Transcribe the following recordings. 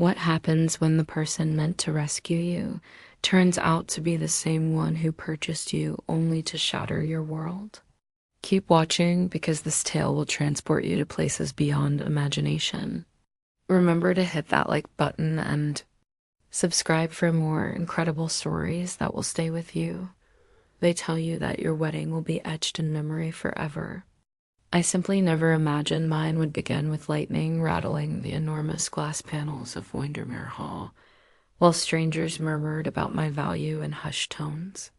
What happens when the person meant to rescue you turns out to be the same one who purchased you only to shatter your world? Keep watching because this tale will transport you to places beyond imagination. Remember to hit that like button and subscribe for more incredible stories that will stay with you. They tell you that your wedding will be etched in memory forever. I simply never imagined mine would begin with lightning rattling the enormous glass panels of Windermere Hall, while strangers murmured about my value in hushed tones.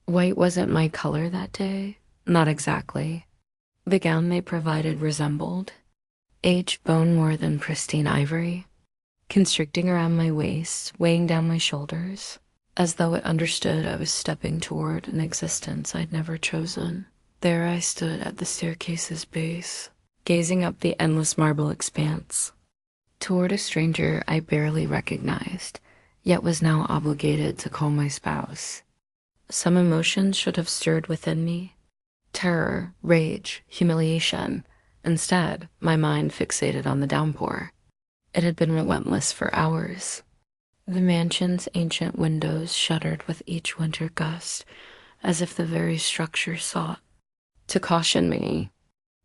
White wasn't my color that day, not exactly. The gown they provided resembled aged bone more than pristine ivory, constricting around my waist, weighing down my shoulders, as though it understood I was stepping toward an existence I'd never chosen. There I stood at the staircase's base, gazing up the endless marble expanse, toward a stranger I barely recognized, yet was now obligated to call my spouse. Some emotions should have stirred within me: terror, rage, humiliation. Instead, my mind fixated on the downpour. It had been relentless for hours. The mansion's ancient windows shuddered with each winter gust, as if the very structure sought to caution me.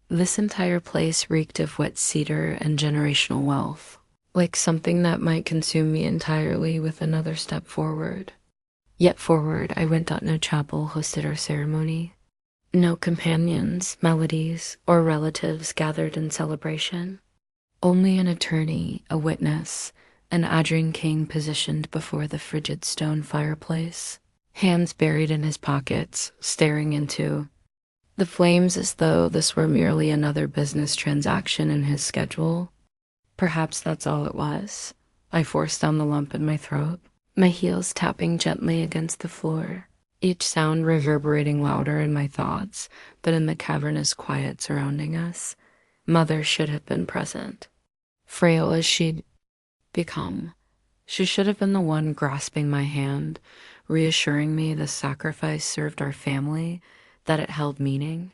This entire place reeked of wet cedar and generational wealth, like something that might consume me entirely with another step forward. Yet forward I went that no chapel hosted our ceremony. No companions, melodies, or relatives gathered in celebration. Only an attorney, a witness, an Adrian King positioned before the frigid stone fireplace, hands buried in his pockets, staring into the flames as though this were merely another business transaction in his schedule. Perhaps that's all it was. I forced down the lump in my throat, my heels tapping gently against the floor, each sound reverberating louder in my thoughts than in the cavernous quiet surrounding us. Mother should have been present. Frail as she'd become, she should have been the one grasping my hand, reassuring me the sacrifice served our family, that it held meaning.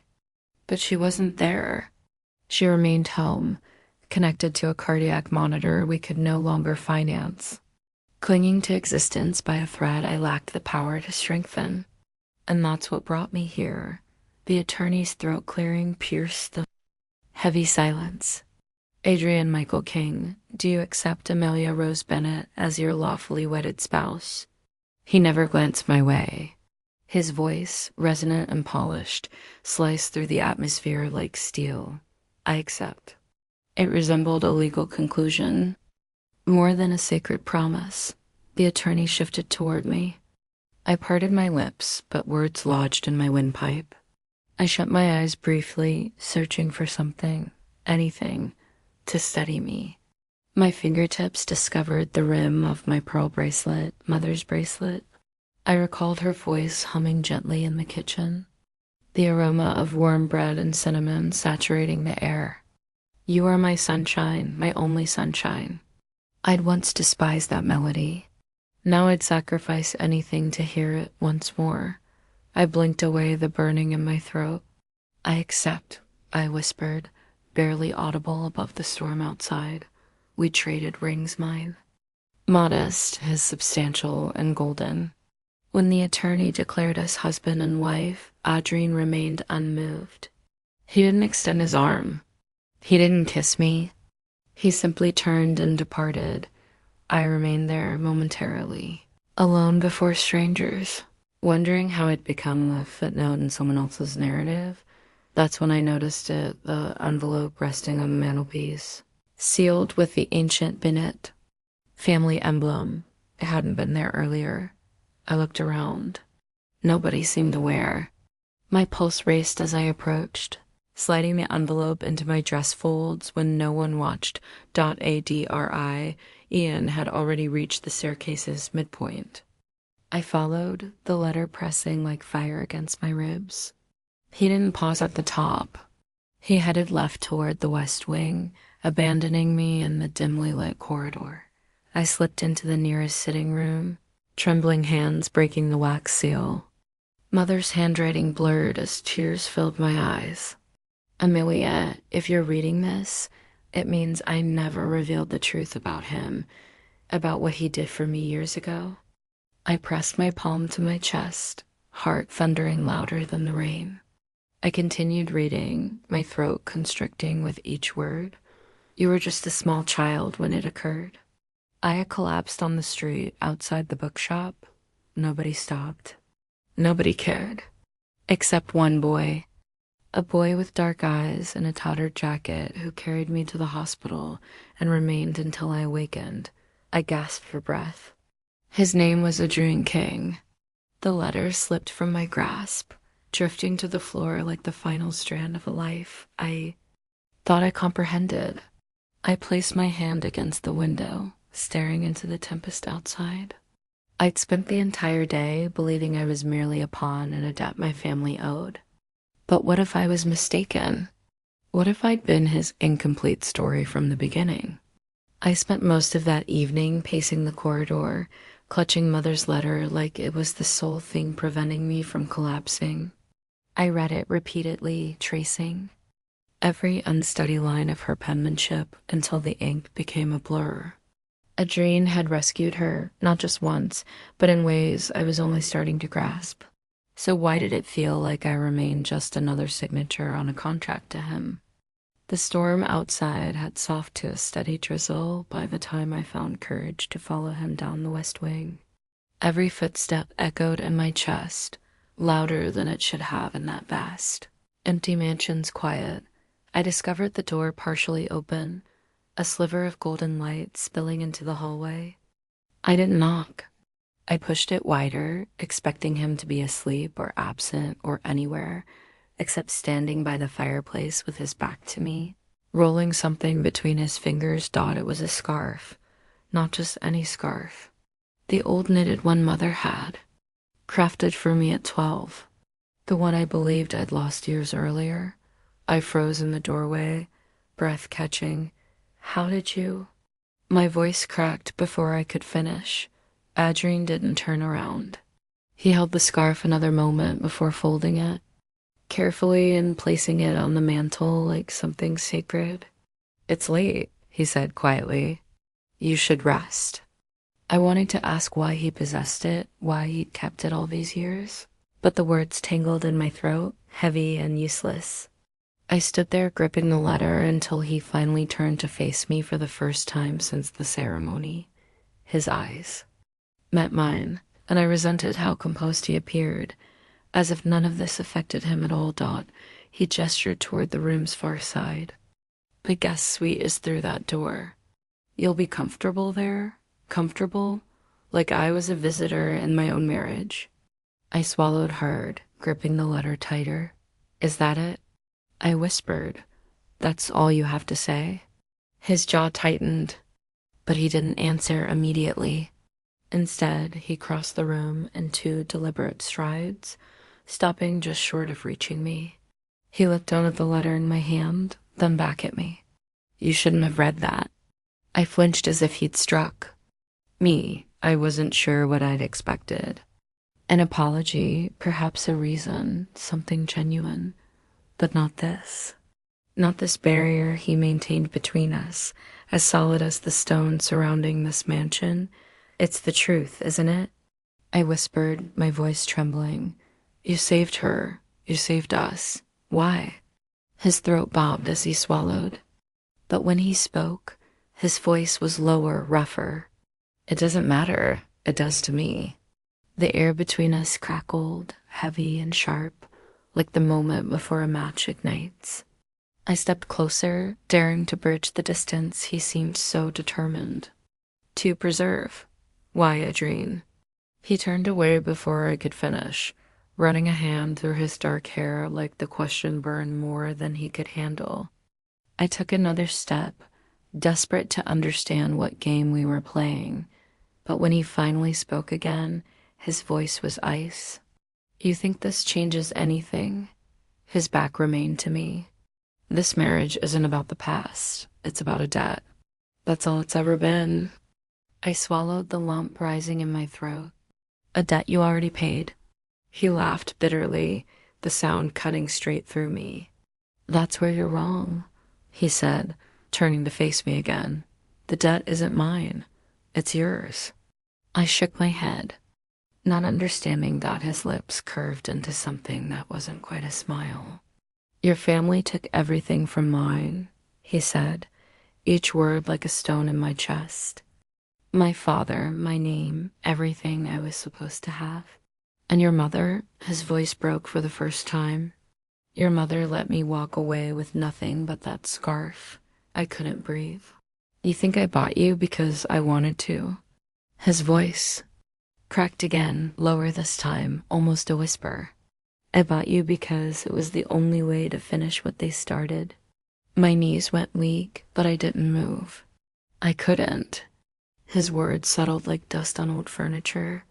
But she wasn't there. She remained home, connected to a cardiac monitor we could no longer finance, clinging to existence by a thread I lacked the power to strengthen. And that's what brought me here. The attorney's throat clearing pierced the heavy silence. Adrian Michael King, do you accept Amelia Rose Bennett as your lawfully wedded spouse? He never glanced my way. His voice, resonant and polished, sliced through the atmosphere like steel. I accept. It resembled a legal conclusion, more than a sacred promise. The attorney shifted toward me. I parted my lips, but words lodged in my windpipe. I shut my eyes briefly, searching for something, anything, to steady me. My fingertips discovered the rim of my pearl bracelet, mother's bracelet. I recalled her voice humming gently in the kitchen, the aroma of warm bread and cinnamon saturating the air. You are my sunshine, my only sunshine. I'd once despised that melody. Now I'd sacrifice anything to hear it once more. I blinked away the burning in my throat. I accept, I whispered, barely audible above the storm outside. We traded rings, mine. Modest, his substantial and golden. When the attorney declared us husband and wife, Adrien remained unmoved. He didn't extend his arm. He didn't kiss me. He simply turned and departed. I remained there momentarily, alone before strangers, wondering how I'd become a footnote in someone else's narrative. That's when I noticed it, the envelope resting on the mantelpiece, sealed with the ancient Bennett family emblem. It hadn't been there earlier. I looked around. Nobody seemed aware. My pulse raced as I approached, sliding the envelope into my dress folds when no one watched. .adri. Ian had already reached the staircase's midpoint. I followed, the letter pressing like fire against my ribs. He didn't pause at the top. He headed left toward the west wing, abandoning me in the dimly lit corridor. I slipped into the nearest sitting room, trembling hands breaking the wax seal. Mother's handwriting blurred as tears filled my eyes. Amelia, if you're reading this, it means I never revealed the truth about him. about what he did for me years ago. I pressed my palm to my chest, heart thundering louder than the rain. I continued reading, my throat constricting with each word. You were just a small child when it occurred. I had collapsed on the street outside the bookshop. Nobody stopped. Nobody cared. Except one boy. A boy with dark eyes and a tattered jacket who carried me to the hospital and remained until I awakened. I gasped for breath. His name was Adrian King. The letter slipped from my grasp, drifting to the floor like the final strand of a life. I thought I comprehended. I placed my hand against the window, staring into the tempest outside. I'd spent the entire day believing I was merely a pawn in a debt my family owed. But what if I was mistaken? What if I'd been his incomplete story from the beginning? I spent most of that evening pacing the corridor, clutching Mother's letter like it was the sole thing preventing me from collapsing. I read it repeatedly, tracing every unsteady line of her penmanship until the ink became a blur. Adrienne had rescued her, not just once, but in ways I was only starting to grasp. So why did it feel like I remained just another signature on a contract to him? The storm outside had softened to a steady drizzle by the time I found courage to follow him down the west wing. Every footstep echoed in my chest, louder than it should have in that vast, empty mansion's quiet. I discovered the door partially open, a sliver of golden light spilling into the hallway. I didn't knock. I pushed it wider, expecting him to be asleep or absent or anywhere, except standing by the fireplace with his back to me, rolling something between his fingers. Thought it was a scarf, not just any scarf. The old knitted one Mother had, crafted for me at 12, the one I believed I'd lost years earlier. I froze in the doorway, breath catching. How did you? My voice cracked before I could finish. Adrian didn't turn around. He held the scarf another moment before folding it, carefully and placing it on the mantel like something sacred. It's late, he said quietly. You should rest. I wanted to ask why he possessed it, why he'd kept it all these years, but the words tangled in my throat, heavy and useless. I stood there gripping the letter until he finally turned to face me for the first time since the ceremony. His eyes met mine, and I resented how composed he appeared, as if none of this affected him at all. He gestured toward the room's far side. The guest suite is through that door. You'll be comfortable there? Comfortable? Like I was a visitor in my own marriage. I swallowed hard, gripping the letter tighter. Is that it? I whispered. That's all you have to say? His jaw tightened, but he didn't answer immediately. Instead, he crossed the room in 2 deliberate strides, stopping just short of reaching me. He looked down at the letter in my hand, then back at me. You shouldn't have read that. I flinched as if he'd struck me. I wasn't sure what I'd expected. An apology, perhaps a reason, something genuine. But not this. Not this barrier he maintained between us, as solid as the stone surrounding this mansion. It's the truth, isn't it? I whispered, my voice trembling. You saved her. You saved us. Why? His throat bobbed as he swallowed. But when he spoke, his voice was lower, rougher. It doesn't matter. It does to me. The air between us crackled, heavy and sharp, like the moment before a match ignites. I stepped closer, daring to bridge the distance he seemed so determined to preserve. Why, Adrienne? He turned away before I could finish, running a hand through his dark hair like the question burned more than he could handle. I took another step, desperate to understand what game we were playing, but when he finally spoke again, his voice was ice. You think this changes anything? His back remained to me. This marriage isn't about the past. It's about a debt. That's all it's ever been. I swallowed the lump rising in my throat. A debt you already paid. He laughed bitterly, the sound cutting straight through me. That's where you're wrong, he said, turning to face me again. The debt isn't mine. It's yours. I shook my head, not understanding that his lips curved into something that wasn't quite a smile. Your family took everything from mine, he said, each word like a stone in my chest. My father, my name, everything I was supposed to have. And your mother, his voice broke for the first time. Your mother let me walk away with nothing but that scarf. I couldn't breathe. You think I bought you because I wanted to? His voice cracked again, lower this time, almost a whisper. I bought you because it was the only way to finish what they started. My knees went weak, but I didn't move. I couldn't. His words settled like dust on old furniture,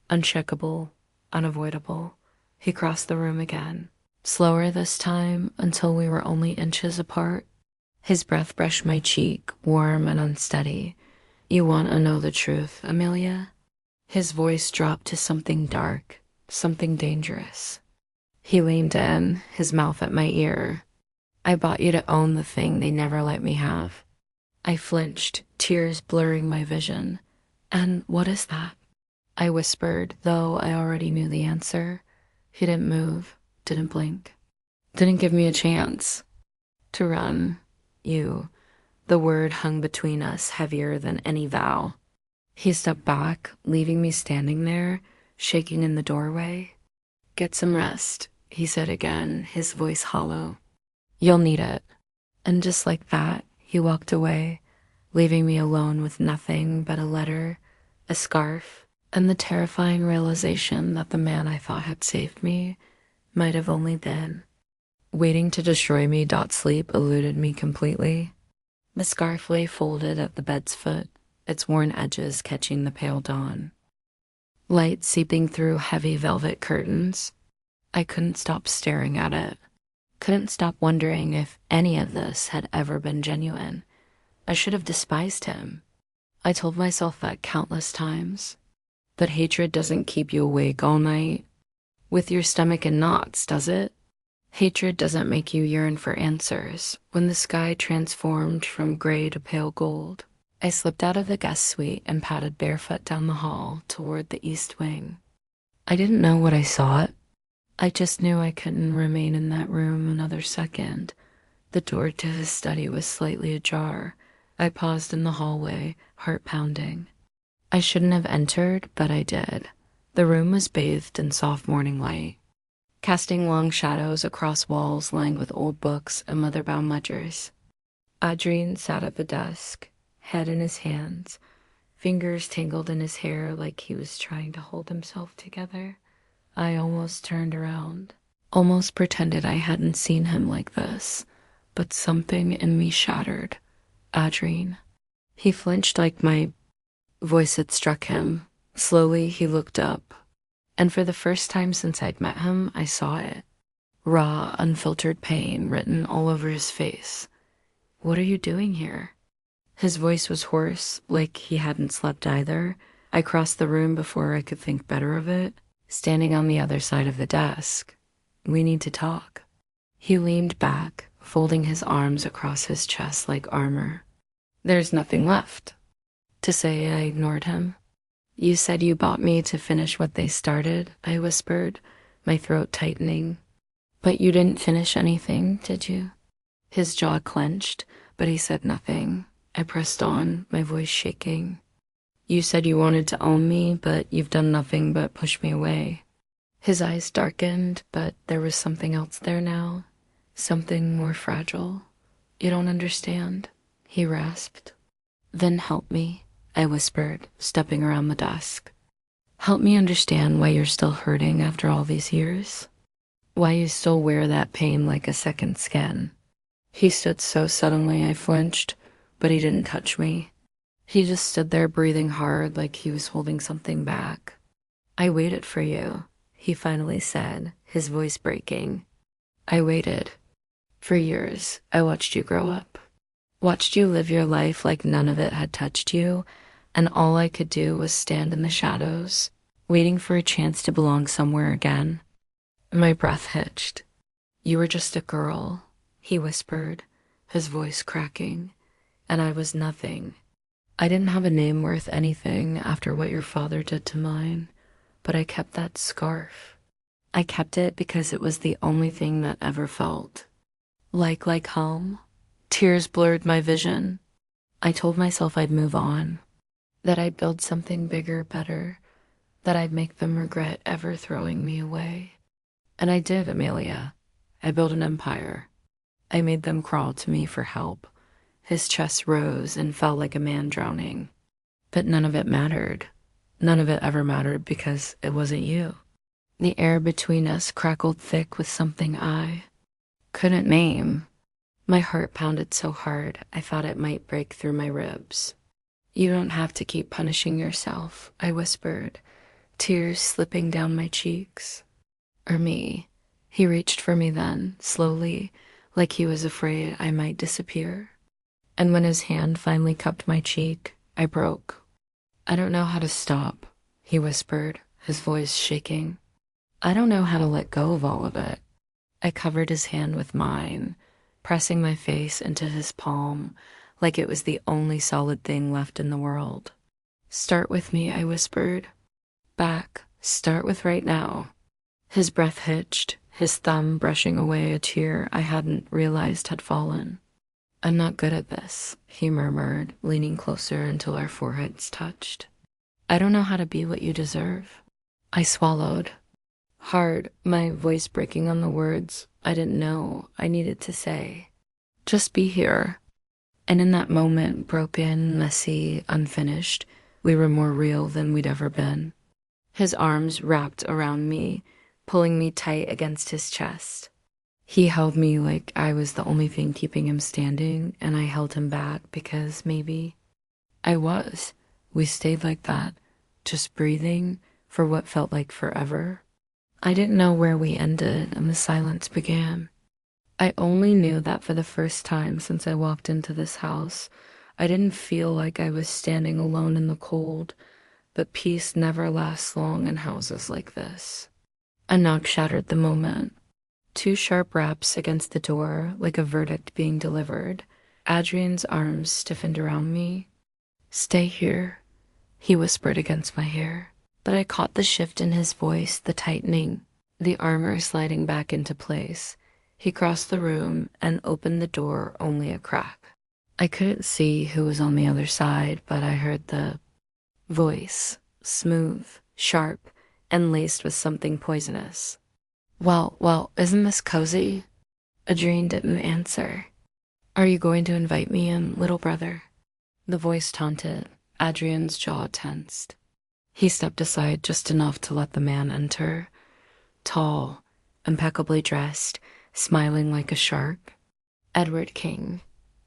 uncheckable, unavoidable. He crossed the room again, slower this time until we were only inches apart. His breath brushed my cheek, warm and unsteady. You want to know the truth, Amelia? His voice dropped to something dark, something dangerous. He leaned in, his mouth at my ear. I bought you to own the thing they never let me have. I flinched, tears blurring my vision. And what is that? I whispered, though I already knew the answer. He didn't move, didn't blink, didn't give me a chance to run. You. The word hung between us, heavier than any vow. He stepped back, leaving me standing there, shaking in the doorway. Get some rest, he said again, his voice hollow. You'll need it. And just like that, he walked away, leaving me alone with nothing but a letter, a scarf, and the terrifying realization that the man I thought had saved me might have only been. Waiting to destroy me. Sleep eluded me completely. The scarf lay folded at the bed's foot, its worn edges catching the pale dawn. Light seeping through heavy velvet curtains. I couldn't stop staring at it. Couldn't stop wondering if any of this had ever been genuine. I should have despised him. I told myself that countless times. But hatred doesn't keep you awake all night. With your stomach in knots, does it? Hatred doesn't make you yearn for answers. When the sky transformed from gray to pale gold, I slipped out of the guest suite and padded barefoot down the hall toward the east wing. I didn't know what I sought. I just knew I couldn't remain in that room another second. The door to his study was slightly ajar. I paused in the hallway, heart pounding. I shouldn't have entered, but I did. The room was bathed in soft morning light, casting long shadows across walls lined with old books and mother-bound ledgers. Adrien sat at the desk, head in his hands, fingers tangled in his hair like he was trying to hold himself together. I almost turned around, almost pretended I hadn't seen him like this, but something in me shattered. Adrien. He flinched like my voice had struck him. Slowly, he looked up, and for the first time since I'd met him, I saw it. Raw, unfiltered pain written all over his face. What are you doing here? His voice was hoarse, like he hadn't slept either. I crossed the room before I could think better of it, standing on the other side of the desk. We need to talk. He leaned back, folding his arms across his chest like armor. There's nothing left. To say I ignored him. You said you bought me to finish what they started, I whispered, my throat tightening. But you didn't finish anything, did you? His jaw clenched, but he said nothing. I pressed on, my voice shaking. You said you wanted to own me, but you've done nothing but push me away. His eyes darkened, but there was something else there now. Something more fragile. You don't understand, he rasped. Then help me, I whispered, stepping around the desk. Help me understand why you're still hurting after all these years. Why you still wear that pain like a second skin. He stood so suddenly I flinched, but he didn't touch me. He just stood there breathing hard like he was holding something back. I waited for you, he finally said, his voice breaking. I waited. For years, I watched you grow up. Watched you live your life like none of it had touched you, and all I could do was stand in the shadows, waiting for a chance to belong somewhere again. My breath hitched. You were just a girl, he whispered, his voice cracking, and I was nothing. I didn't have a name worth anything after what your father did to mine, but I kept that scarf. I kept it because it was the only thing that ever felt like home. Tears blurred my vision. I told myself I'd move on, that I'd build something bigger, better, that I'd make them regret ever throwing me away. And I did, Amelia. I built an empire. I made them crawl to me for help. His chest rose and fell like a man drowning. But none of it mattered. None of it ever mattered because it wasn't you. The air between us crackled thick with something I couldn't name. My heart pounded so hard I thought it might break through my ribs. You don't have to keep punishing yourself, I whispered, tears slipping down my cheeks. Or me. He reached for me then, slowly, like he was afraid I might disappear. And when his hand finally cupped my cheek, I broke. I don't know how to stop, he whispered, his voice shaking. I don't know how to let go of all of it. I covered his hand with mine, pressing my face into his palm like it was the only solid thing left in the world. Start with me, I whispered. Back, start with right now. His breath hitched, his thumb brushing away a tear I hadn't realized had fallen. I'm not good at this, he murmured, leaning closer until our foreheads touched. I don't know how to be what you deserve. I swallowed. Hard, my voice breaking on the words I didn't know I needed to say. Just be here. And in that moment, broken, messy, unfinished, we were more real than we'd ever been. His arms wrapped around me, pulling me tight against his chest. He held me like I was the only thing keeping him standing, and I held him back because maybe I was. We stayed like that, just breathing for what felt like forever. I didn't know where we ended and the silence began. I only knew that for the first time since I walked into this house, I didn't feel like I was standing alone in the cold, but peace never lasts long in houses like this. A knock shattered the moment. 2 sharp raps against the door, like a verdict being delivered. Adrian's arms stiffened around me. Stay here, he whispered against my hair. But I caught the shift in his voice, the tightening, the armor sliding back into place. He crossed the room and opened the door only a crack. I couldn't see who was on the other side, but I heard the voice, smooth, sharp, and laced with something poisonous. Well, isn't this cozy? Adrian didn't answer. Are you going to invite me in, little brother? The voice taunted. Adrian's jaw tensed. He stepped aside just enough to let the man enter. Tall, impeccably dressed, smiling like a shark. Edward King.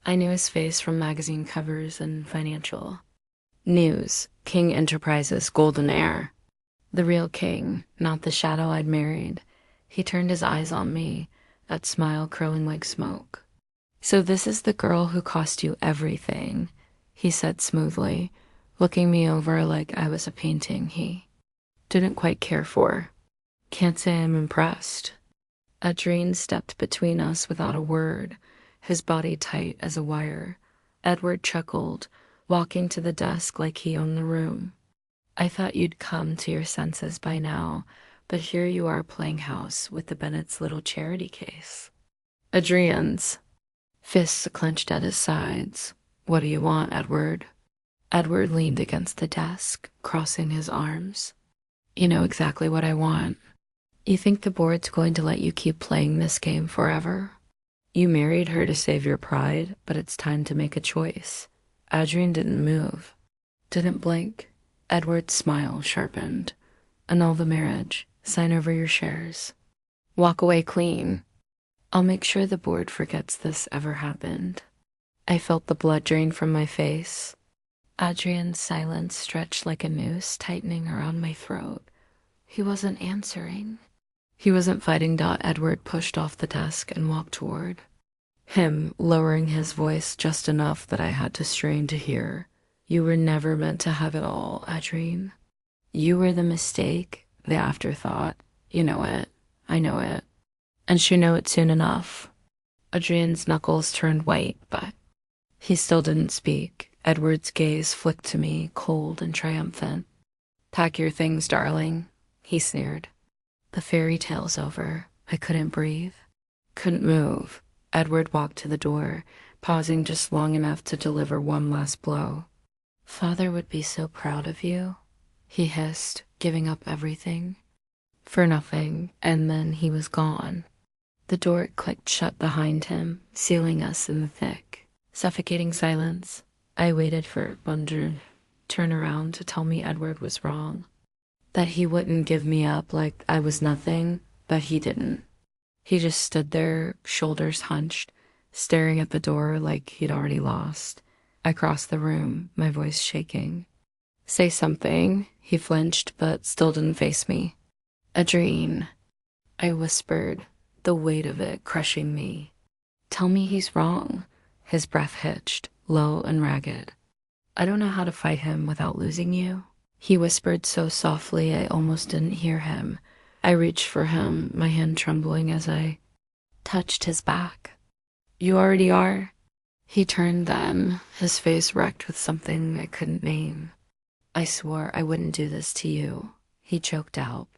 I knew his face from magazine covers and financial. News, King Enterprises, Golden Heir. The real king, not the shadow I'd married. He turned his eyes on me, that smile curling like smoke. So this is the girl who cost you everything, he said smoothly, looking me over like I was a painting he didn't quite care for. Can't say I'm impressed. Adrian stepped between us without a word, his body tight as a wire. Edward chuckled, walking to the desk like he owned the room. I thought you'd come to your senses by now, but here you are playing house with the Bennett's little charity case. Adrian's fists clenched at his sides. What do you want, Edward? Edward leaned against the desk, crossing his arms. You know exactly what I want. You think the board's going to let you keep playing this game forever? You married her to save your pride, but it's time to make a choice. Adrian didn't move, didn't blink. Edward's smile sharpened. Annul the marriage. Sign over your shares. Walk away clean. I'll make sure the board forgets this ever happened. I felt the blood drain from my face. Adrian's silence stretched like a noose tightening around my throat. He wasn't answering. He wasn't fighting. Edward pushed off the desk and walked toward him, lowering his voice just enough that I had to strain to hear. You were never meant to have it all, Adrian. You were the mistake, the afterthought. You know it. I know it. And she'll know it soon enough. Adrian's knuckles turned white, but he still didn't speak. Edward's gaze flicked to me, cold and triumphant. "Pack your things, darling," he sneered. The fairy tale's over. I couldn't breathe. Couldn't move. Edward walked to the door, pausing just long enough to deliver one last blow. "Father would be so proud of you," he hissed, giving up everything. For nothing, and then he was gone. The door clicked shut behind him, sealing us in the thick, suffocating silence. I waited for Bunder to turn around to tell me Edward was wrong, that he wouldn't give me up like I was nothing, but he didn't. He just stood there, shoulders hunched, staring at the door like he'd already lost. I crossed the room, my voice shaking. "Say something." He flinched, but still didn't face me. "Adrien," I whispered, the weight of it crushing me. "Tell me he's wrong." His breath hitched, low and ragged. "I don't know how to fight him without losing you." He whispered so softly I almost didn't hear him. I reached for him, my hand trembling as I touched his back. "You already are?" He turned then, his face wrecked with something I couldn't name. "I swore I wouldn't do this to you," he choked out.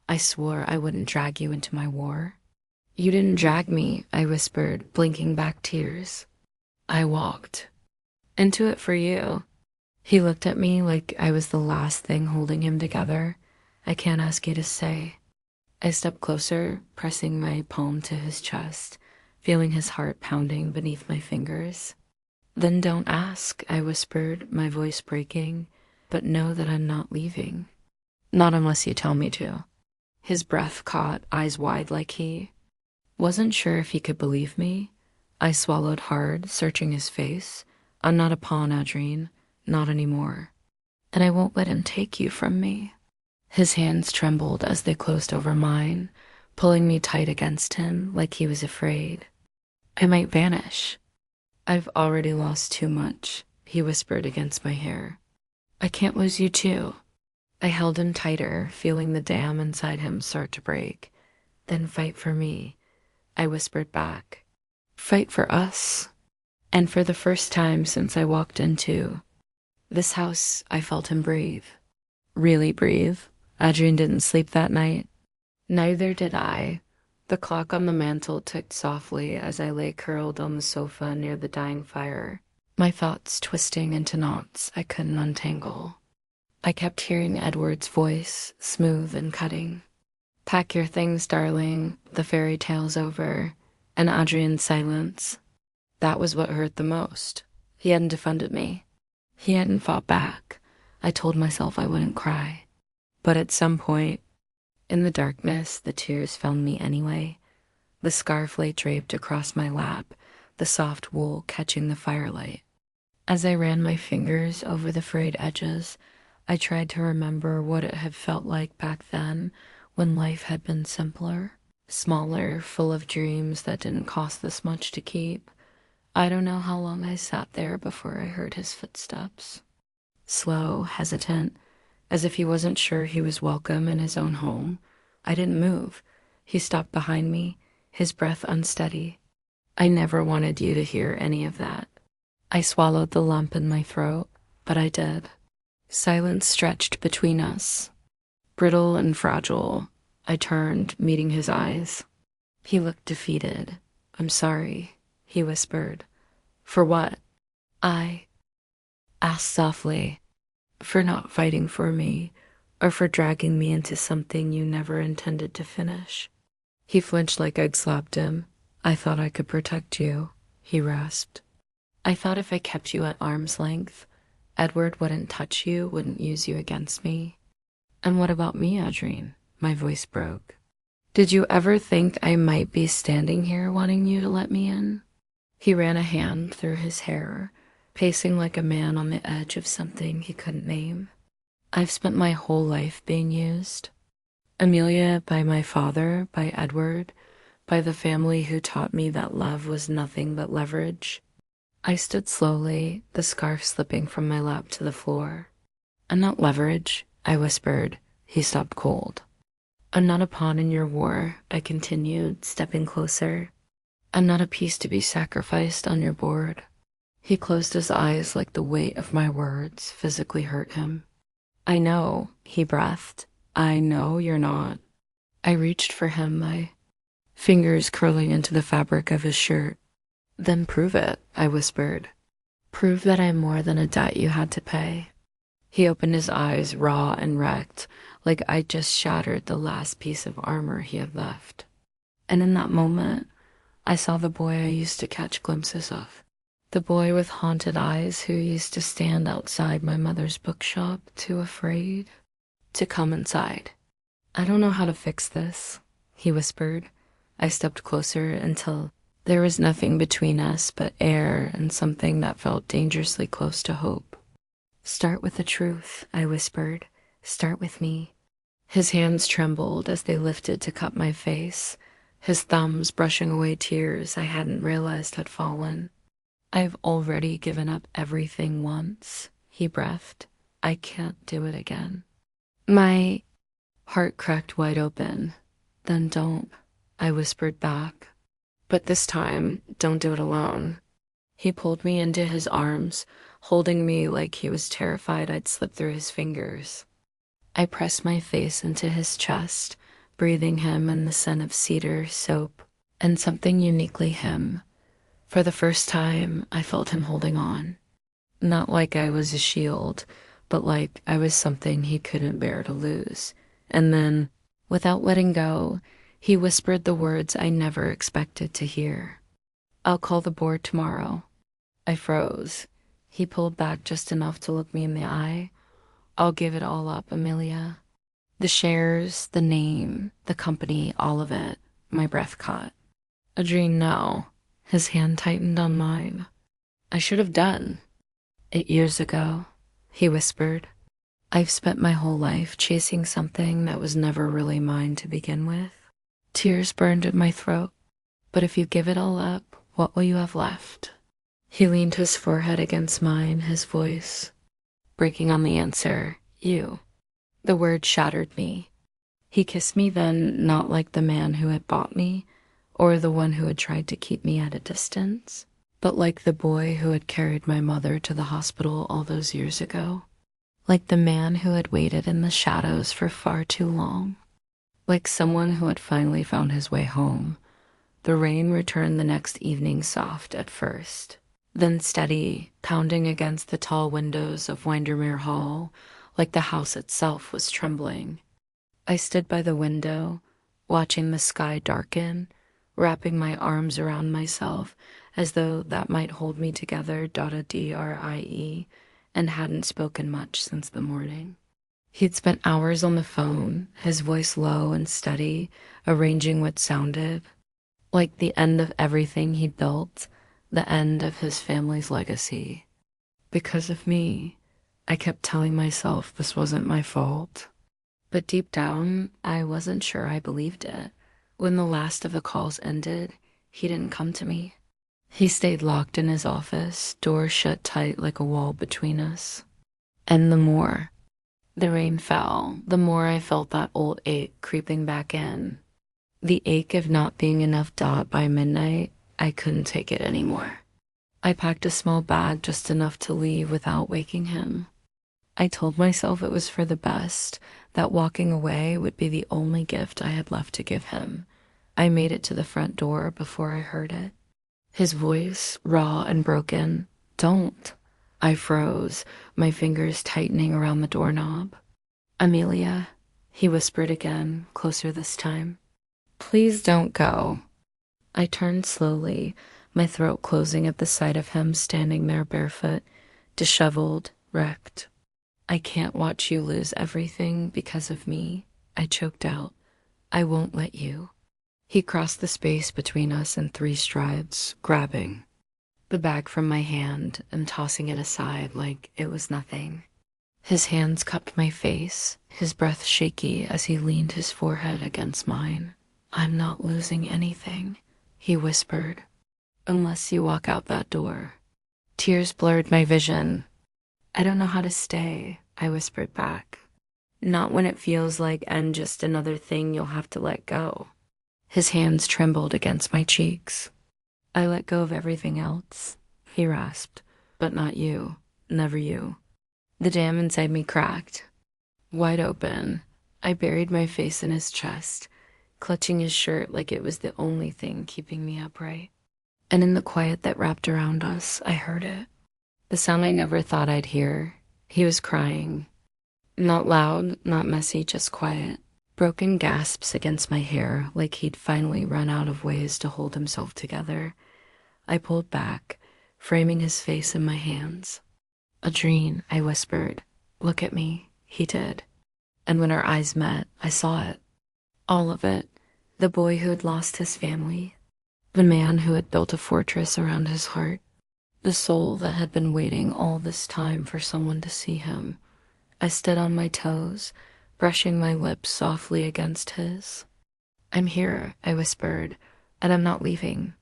"I swore I wouldn't drag you into my war." "You didn't drag me," I whispered, blinking back tears. "I walked into it for you." He looked at me like I was the last thing holding him together. "I can't ask you to stay." I stepped closer, pressing my palm to his chest, feeling his heart pounding beneath my fingers. "Then don't ask," I whispered, my voice breaking, "but know that I'm not leaving. Not unless you tell me to." His breath caught, eyes wide like he. Wasn't sure if he could believe me. I swallowed hard, searching his face. "I'm not a pawn, Adrien. Not anymore. And I won't let him take you from me." His hands trembled as they closed over mine, pulling me tight against him like he was afraid I might vanish. "I've already lost too much," he whispered against my hair. "I can't lose you too." I held him tighter, feeling the dam inside him start to break. "Then fight for me," I whispered back. "Fight for us." And for the first time since I walked into this house, I felt him breathe. Really breathe. Adrien didn't sleep that night. Neither did I. The clock on the mantel ticked softly as I lay curled on the sofa near the dying fire, my thoughts twisting into knots I couldn't untangle. I kept hearing Edward's voice, smooth and cutting. "Pack your things, darling. The fairy tale's over." And Adrien's silence. That was what hurt the most. He hadn't defended me. He hadn't fought back. I told myself I wouldn't cry. But at some point, in the darkness, the tears found me anyway. The scarf lay draped across my lap, the soft wool catching the firelight. As I ran my fingers over the frayed edges, I tried to remember what it had felt like back then, when life had been simpler, smaller, full of dreams that didn't cost this much to keep. I don't know how long I sat there before I heard his footsteps. Slow, hesitant, as if he wasn't sure he was welcome in his own home. I didn't move. He stopped behind me, his breath unsteady. "I never wanted you to hear any of that." I swallowed the lump in my throat, but I did. Silence stretched between us, brittle and fragile. I turned, meeting his eyes. He looked defeated. "I'm sorry," he whispered. "For what?" I asked softly. "For not fighting for me, or for dragging me into something you never intended to finish." He flinched like I'd slapped him. "I thought I could protect you," he rasped. "I thought if I kept you at arm's length, Edward wouldn't touch you, wouldn't use you against me." "And what about me, Adrien?" My voice broke. "Did you ever think I might be standing here wanting you to let me in?" He ran a hand through his hair, pacing like a man on the edge of something he couldn't name. "I've spent my whole life being used. Amelia, by my father, by Edward, by the family who taught me that love was nothing but leverage." I stood slowly, the scarf slipping from my lap to the floor. "I'm not leverage," I whispered. He stopped cold. "I'm not a pawn in your war," I continued, stepping closer. "I'm not a piece to be sacrificed on your board." He closed his eyes like the weight of my words physically hurt him. I know, he breathed. I know you're not. I reached for him, my fingers curling into the fabric of his shirt. Then prove it, I whispered. Prove that I'm more than a debt you had to pay. He opened his eyes raw and wrecked, like I'd just shattered the last piece of armor he had left. And in that moment, I saw the boy I used to catch glimpses of. The boy with haunted eyes who used to stand outside my mother's bookshop, too afraid to come inside. I don't know how to fix this, he whispered. I stepped closer until there was nothing between us but air and something that felt dangerously close to hope. Start with the truth, I whispered. Start with me. His hands trembled as they lifted to cup my face, his thumbs brushing away tears I hadn't realized had fallen. I've already given up everything once, he breathed. I can't do it again. My heart cracked wide open. Then don't, I whispered back. But this time, don't do it alone. He pulled me into his arms, holding me like he was terrified I'd slip through his fingers. I pressed my face into his chest, breathing him in the scent of cedar, soap, and something uniquely him. For the first time, I felt him holding on. Not like I was a shield, but like I was something he couldn't bear to lose. And then, without letting go, he whispered the words I never expected to hear. I'll call the board tomorrow. I froze. He pulled back just enough to look me in the eye. I'll give it all up, Amelia. The shares, the name, the company, all of it. My breath caught. Adrien, no. His hand tightened on mine. I should have done. 8 years ago, he whispered. I've spent my whole life chasing something that was never really mine to begin with. Tears burned in my throat. But if you give it all up, what will you have left? He leaned his forehead against mine, his voice breaking on the answer, you. The word shattered me. He kissed me then, not like the man who had bought me, or the one who had tried to keep me at a distance, but like the boy who had carried my mother to the hospital all those years ago, like the man who had waited in the shadows for far too long, like someone who had finally found his way home. The rain returned the next evening, soft at first, then steady, pounding against the tall windows of Windermere Hall, like the house itself was trembling. I stood by the window, watching the sky darken, wrapping my arms around myself as though that might hold me together, DRIE, and hadn't spoken much since the morning. He'd spent hours on the phone, his voice low and steady, arranging what sounded like the end of everything he'd built, the end of his family's legacy. Because of me, I kept telling myself this wasn't my fault. But deep down, I wasn't sure I believed it. When the last of the calls ended, he didn't come to me. He stayed locked in his office, door shut tight like a wall between us. And the more the rain fell, the more I felt that old ache creeping back in. The ache of not being enough dot by midnight. I couldn't take it anymore. I packed a small bag just enough to leave without waking him. I told myself it was for the best, that walking away would be the only gift I had left to give him. I made it to the front door before I heard it. His voice, raw and broken. Don't. I froze, my fingers tightening around the doorknob. Amelia, he whispered again, closer this time. Please don't go. I turned slowly, my throat closing at the sight of him standing there barefoot, disheveled, wrecked. I can't watch you lose everything because of me, I choked out. I won't let you. He crossed the space between us in 3 strides, grabbing the bag from my hand and tossing it aside like it was nothing. His hands cupped my face, his breath shaky as he leaned his forehead against mine. I'm not losing anything, he whispered, unless you walk out that door. Tears blurred my vision. I don't know how to stay, I whispered back. Not when it feels like and just another thing you'll have to let go. His hands trembled against my cheeks. I let go of everything else, he rasped. but not you. Never you. The dam inside me cracked, wide open. I buried my face in his chest, clutching his shirt like it was the only thing keeping me upright. And in the quiet that wrapped around us, I heard it. The sound I never thought I'd hear. He was crying. Not loud, not messy, just quiet. Broken gasps against my hair, like he'd finally run out of ways to hold himself together. I pulled back, framing his face in my hands. "Adrene," I whispered. "Look at me." He did. And when our eyes met, I saw it. All of it. The boy who had lost his family. The man who had built a fortress around his heart. The soul that had been waiting all this time for someone to see him. I stood on my toes, brushing my lips softly against his. "I'm here," I whispered, "and I'm not leaving."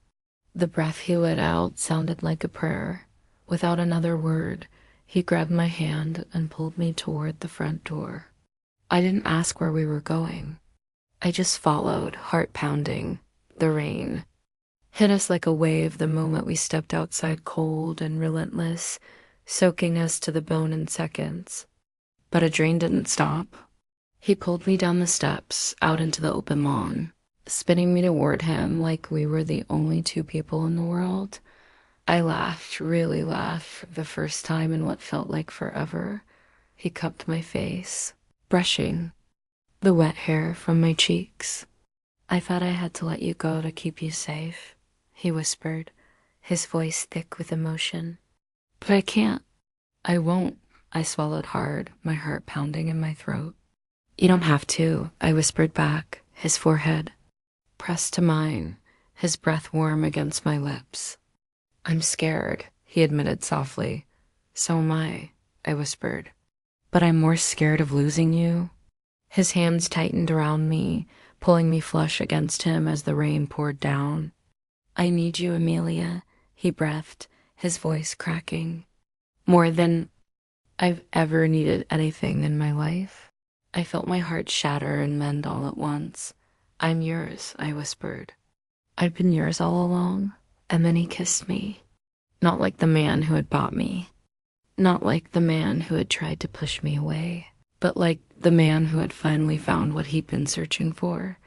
The breath he let out sounded like a prayer. Without another word, he grabbed my hand and pulled me toward the front door. I didn't ask where we were going. I just followed, heart pounding. The rain hit us like a wave the moment we stepped outside, cold and relentless, soaking us to the bone in seconds. But Adrene didn't stop. He pulled me down the steps, out into the open lawn, spinning me toward him like we were the only two people in the world. I laughed, really laughed, for the first time in what felt like forever. He cupped my face, brushing the wet hair from my cheeks. "I thought I had to let you go to keep you safe," he whispered, his voice thick with emotion. "But I can't. I won't." I swallowed hard, my heart pounding in my throat. "You don't have to," I whispered back, his forehead pressed to mine, his breath warm against my lips. "I'm scared," he admitted softly. "So am I whispered. "But I'm more scared of losing you." His hands tightened around me, pulling me flush against him as the rain poured down. "I need you, Amelia," he breathed, his voice cracking. "More than I've ever needed anything in my life." I felt my heart shatter and mend all at once. "I'm yours," I whispered. "I've been yours all along." And then he kissed me. Not like the man who had bought me. Not like the man who had tried to push me away. But like the man who had finally found what he'd been searching for.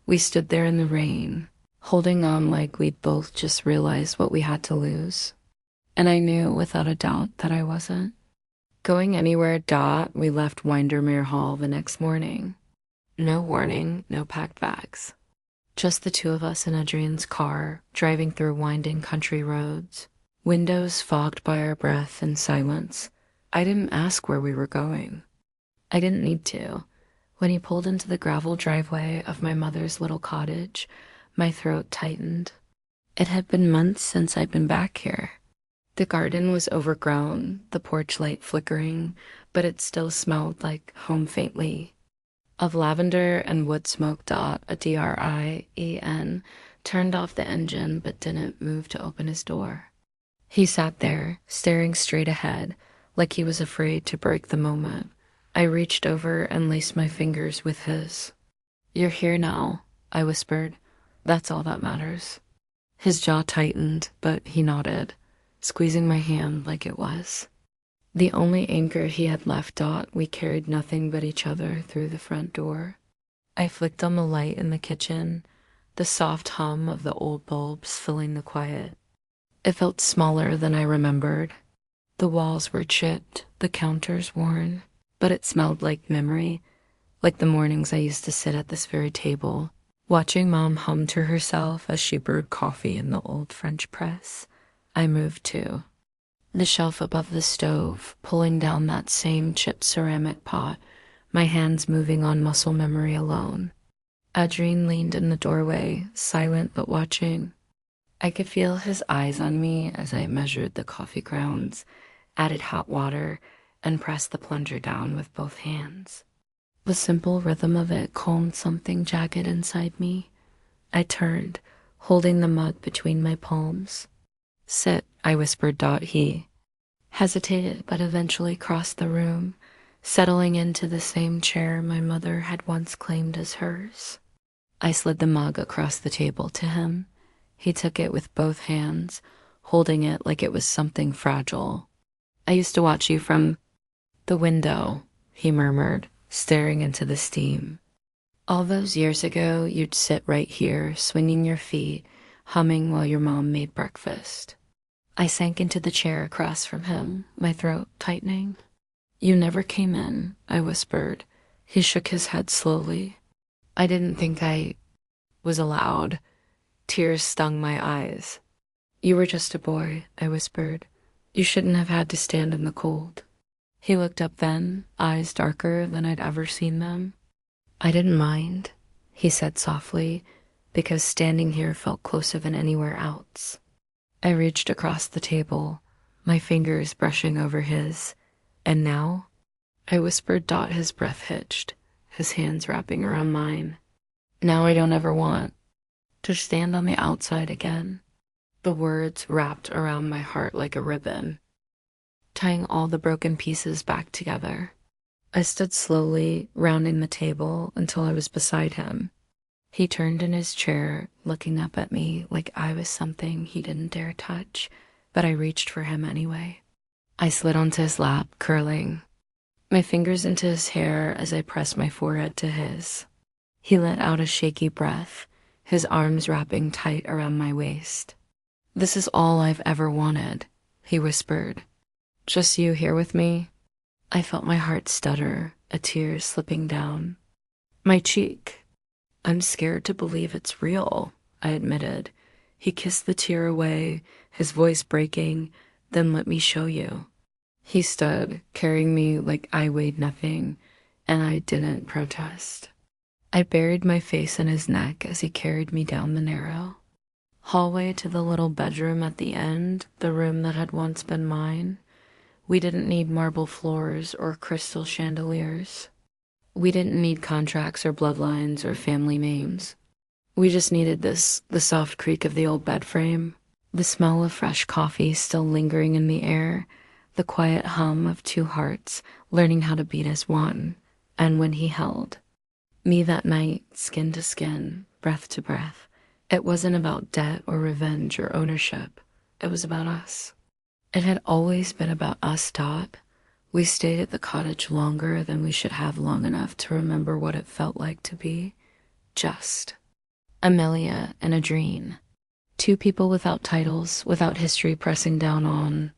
We stood there in the rain, holding on like we'd both just realized what we had to lose. And I knew without a doubt that I wasn't going anywhere. We left Windermere Hall the next morning. No warning, no packed bags. Just the two of us in Adrien's car, driving through winding country roads, windows fogged by our breath and silence. I didn't ask where we were going. I didn't need to. When he pulled into the gravel driveway of my mother's little cottage, my throat tightened. It had been months since I'd been back here. The garden was overgrown, the porch light flickering, but it still smelled like home faintly. Of lavender and wood smoke. A DRIEN turned off the engine but didn't move to open his door. He sat there, staring straight ahead, like he was afraid to break the moment. I reached over and laced my fingers with his. "You're here now," I whispered. "That's all that matters." His jaw tightened, but he nodded, squeezing my hand like it was the only anchor he had left. We carried nothing but each other through the front door. I flicked on the light in the kitchen, the soft hum of the old bulbs filling the quiet. It felt smaller than I remembered. The walls were chipped, the counters worn, but it smelled like memory, like the mornings I used to sit at this very table, watching Mom hum to herself as she brewed coffee in the old French press. I moved to the shelf above the stove, pulling down that same chipped ceramic pot, my hands moving on muscle memory alone. Adrene leaned in the doorway, silent but watching. I could feel his eyes on me as I measured the coffee grounds, added hot water, and pressed the plunger down with both hands. The simple rhythm of it calmed something jagged inside me. I turned, holding the mug between my palms. "Sit," I whispered. He hesitated but eventually crossed the room, settling into the same chair my mother had once claimed as hers. I slid the mug across the table to him. He took it with both hands, holding it like it was something fragile. I used to watch you from the window, he murmured, staring into the steam. All those years ago, you'd sit right here, swinging your feet, humming while your mom made breakfast. I sank into the chair across from him, my throat tightening. You never came in, I whispered. He shook his head slowly. I didn't think I was allowed. Tears stung my eyes. You were just a boy, I whispered. You shouldn't have had to stand in the cold. He looked up then, eyes darker than I'd ever seen them. I didn't mind, he said softly, because standing here felt closer than anywhere else. I reached across the table, my fingers brushing over his. And now? I whispered. His breath hitched, his hands wrapping around mine. Now I don't ever want to stand on the outside again. The words wrapped around my heart like a ribbon, tying all the broken pieces back together. I stood slowly, rounding the table until I was beside him. He turned in his chair, looking up at me like I was something he didn't dare touch, but I reached for him anyway. I slid onto his lap, curling my fingers into his hair as I pressed my forehead to his. He let out a shaky breath, his arms wrapping tight around my waist. This is all I've ever wanted, he whispered. Just you here with me? I felt my heart stutter, a tear slipping down my cheek. I'm scared to believe it's real, I admitted. He kissed the tear away, his voice breaking. Then let me show you. He stood, carrying me like I weighed nothing, and I didn't protest. I buried my face in his neck as he carried me down the narrow hallway to the little bedroom at the end, the room that had once been mine. We didn't need marble floors or crystal chandeliers. We didn't need contracts or bloodlines or family names. We just needed the soft creak of the old bed frame, the smell of fresh coffee still lingering in the air, the quiet hum of two hearts learning how to beat as one. And when he held me that night, skin to skin, breath to breath, it wasn't about debt or revenge or ownership. It was about us. It had always been about us, Dot. We stayed at the cottage longer than we should have, long enough to remember what it felt like to be just Amelia and Adrien. Two people without titles, without history pressing down on